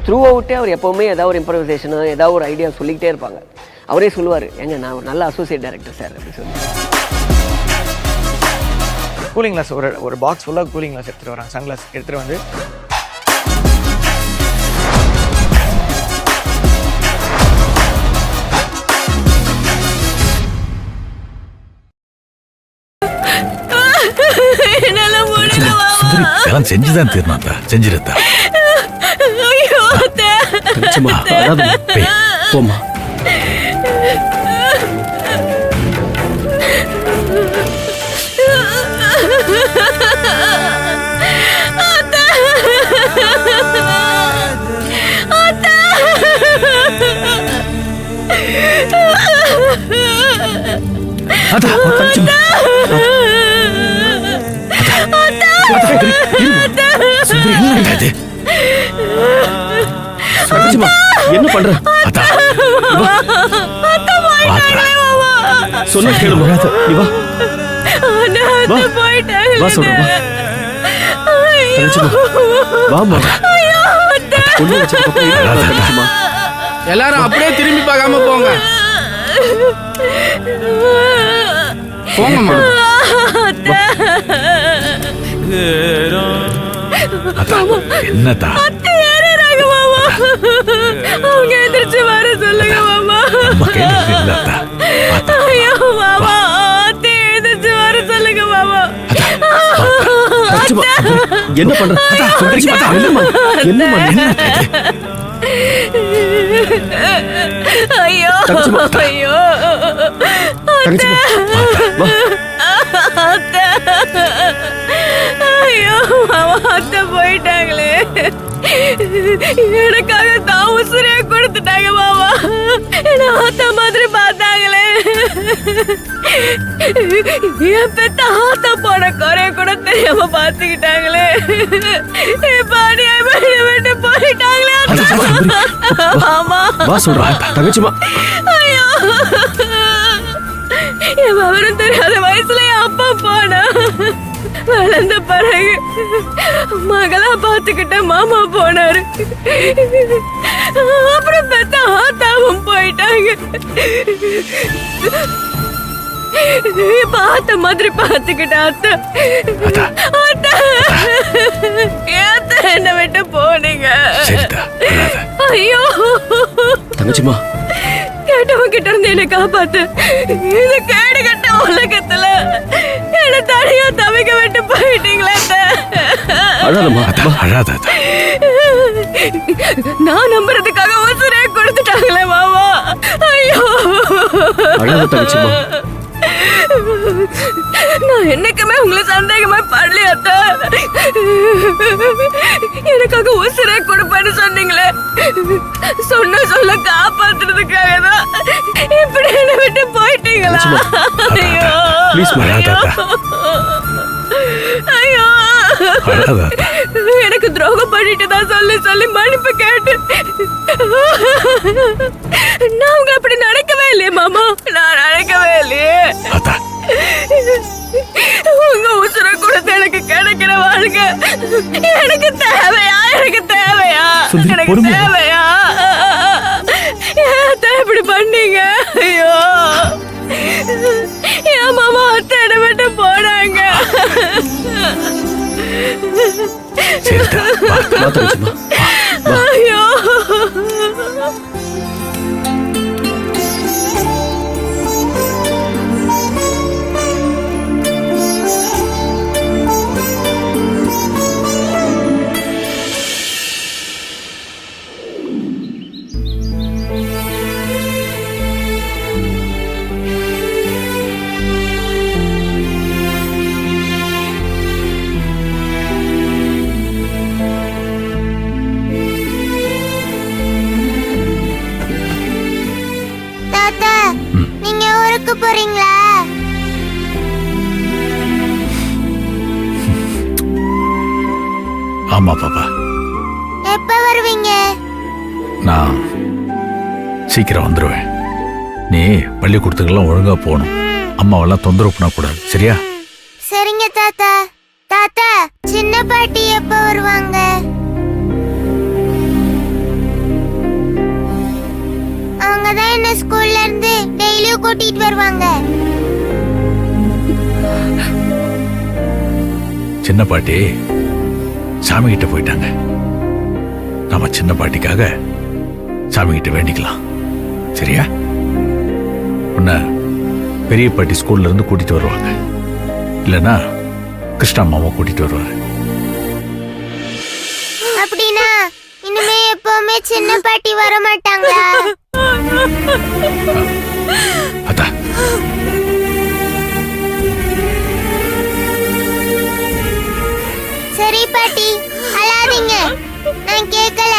Through அவுட்டே அவர் எப்போவுமே ஏதாவது ஒரு இம்ப்ரவைசேஷனோ ஏதாவது ஒரு ஐடியா சொல்லிக்கிட்டே இருப்பாங்க. அவரே சொல்லுவார், எங்க நான் ஒரு நல்ல அசோசியேட் டைரக்டர் சார் அப்படின்னு சொல்லி. கூலிங் கிளாஸ் ஒரு பாக்ஸ் ஃபுல்லாக கூலிங் கிளாஸ் எடுத்துகிட்டு வராங்க. சன்கிளாஸ் எடுத்துகிட்டு வந்து செஞ்சுதான் தீர்னாத்தா, செஞ்சிருந்தா. போமா என்ன பண்ற? சொன்ன கேளு. நீ வா வா சொல்றேன். எல்லாரும் அப்படியே திரும்பி பார்க்காம போங்க. போங்கம்மா. என்னதா அவங்க எந்திரிச்சு வர சொல்லுங்க மாமா. ஐயோ மாமா, அத்தை எந்திரிச்சு வர சொல்லுங்க மாமா. என்ன பண்ற? ஐயோ ஐயோ ஐயோ மாமா, அத்தை போயிட்டாங்களே. எனக்காக தான் உசுரே கொடுத்துட்டாங்க மாமா. என்ன ஆத்தா மாதிரி பார்த்தாங்களே. என் பெத்த ஆத்தா போன குறைய கூட தெரியாம பார்த்துக்கிட்டாங்களே. விட்டு போயிட்டாங்களே மாமா. ஐயோ, என் விவரம் தெரியாத வயசுல என் அப்பா போனா. வளர்ந்த பிறகு மகளா பாத்துக்கிட்ட மாமா போனாரு. அப்புறம் பெத்த ஆத்தாவும் போயிட்டாங்க. பார்த்த மாதிரி பாத்துக்கிட்ட அத்தை ஏத்த என்ன விட்டு போனீங்க. ஐயோ தங்கச்சிமா, கேட்டவன் கிட்ட இருந்து என்ன காப்பாத்து. இது கேடு கட்ட உலகத்துல என்ன தனியா தவிக்க விட்டு போயிட்டீங்களே. நான் நம்புறதுக்காக உசுரே கொடுத்துட்டாங்களே மாமா. ஐயோ, நான் என்னைக்குமே உங்களை சந்தேகமா படலையாத்த. எனக்காக உசுரே கொடுப்பேன்னு சொன்னீங்களே. சொன்ன சொல்ல காப்பாத்துறதுக்காக தான் இப்படி என்ன விட்டு போயிட்டீங்களா? ஐயோ, எனக்கு துரோகம் பண்ணிட்டு தான் சொல்லி சொல்லி மன்னிப்பு கேட்டு. நான் உங்களை அப்படி நினைக்கவே இல்லையே மாமா. நான் நினைக்கவே இல்லையே. உங்க உசுர கொடுத்து எனக்கு கிடைக்கிற வாழ்க்கை எனக்கு தேவையா? எனக்கு தேவையா? எனக்கு தேவையா? ஏன் இப்படி பண்ணீங்க? ஐயோ, என் மாமா அத்தை என்ன விட்டு போனாங்க. ஐயோ, போறீங்களா? ஆமா பாப்பா. எப்ப வருவீங்க? நான் சீக்கிரம் வந்துருவேன். நீ பள்ளிக்கூடத்துக்கெல்லாம் ஒழுங்கா போகணும். அம்மாவெல்லாம் தொந்தரவு பண்ணக்கூடாது, சரியா? சரிங்க தாத்தா. தாத்தா, சின்ன பாட்டி எப்ப வருவாங்க? கூட்டிட்டு வருவாங்க. சின்ன பாட்டி சாமி கிட்ட போயிட்டாங்க. நாம சின்ன பாட்டிக்காக சாமி கிட்ட வேண்டிக்கலாம், சரியா? உன்னை பெரிய பாட்டி ஸ்கூல்ல இருந்து கூட்டிட்டு வருவாங்க, இல்லைன்னா கிருஷ்ணா மாமா கூட்டிட்டு வருவாரு. அப்படின்னா இனிமே எப்பவுமே சின்ன பாட்டி வர மாட்டாங்களா? அதா சரி பாட்டி, அழாதீங்க, நான் கேட்கல.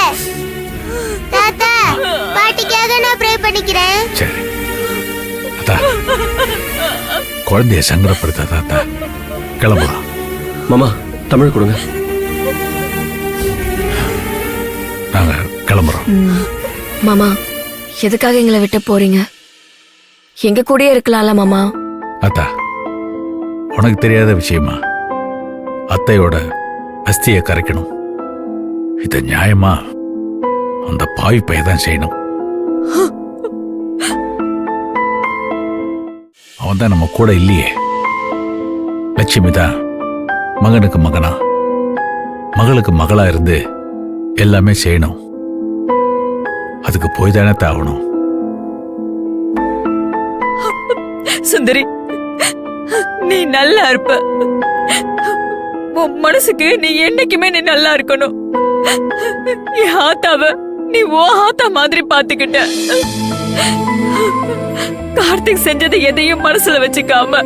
தாத்தா, பாட்டிக்காக நான் ப்ரே பண்ணிக்கிறேன். சரி. அதா குழந்தைய சங்கடப்படுத்தாத அத்தா. கிளம்பலாம். மாமா தமிழ் கொடுங்க. நாங்க கிளம்புறோம். மாமா, எதுக்காக எங்களை விட்டு போறீங்க? எங்க கூடயே இருக்கலாம்ல மாமா. அத்தா, உனக்கு தெரியாத விஷயமா? அத்தையோட அஸ்தியை கரைக்கணும். இத நியாயமா அந்த பாவி பையதான் செய்யணும். அவன் தான் நம்ம கூட இல்லையே. லட்சுமி தான் மகனுக்கு மகனா, மகளுக்கு மகளா இருந்து எல்லாமே செய்யணும். அதுக்கு போய் தானே ஆகணும். சுந்தரி, நீ நல்லா இருப்ப. உன் மனசுக்கு நீ என்னைக்குமே நீ நல்லா இருக்கணும். என் ஆத்தாவ நீ ஓ ஆத்தா மாதிரி பாத்துக்கிட்ட. கார்த்திக் செஞ்சது எதையும் மனசுல வச்சுக்காம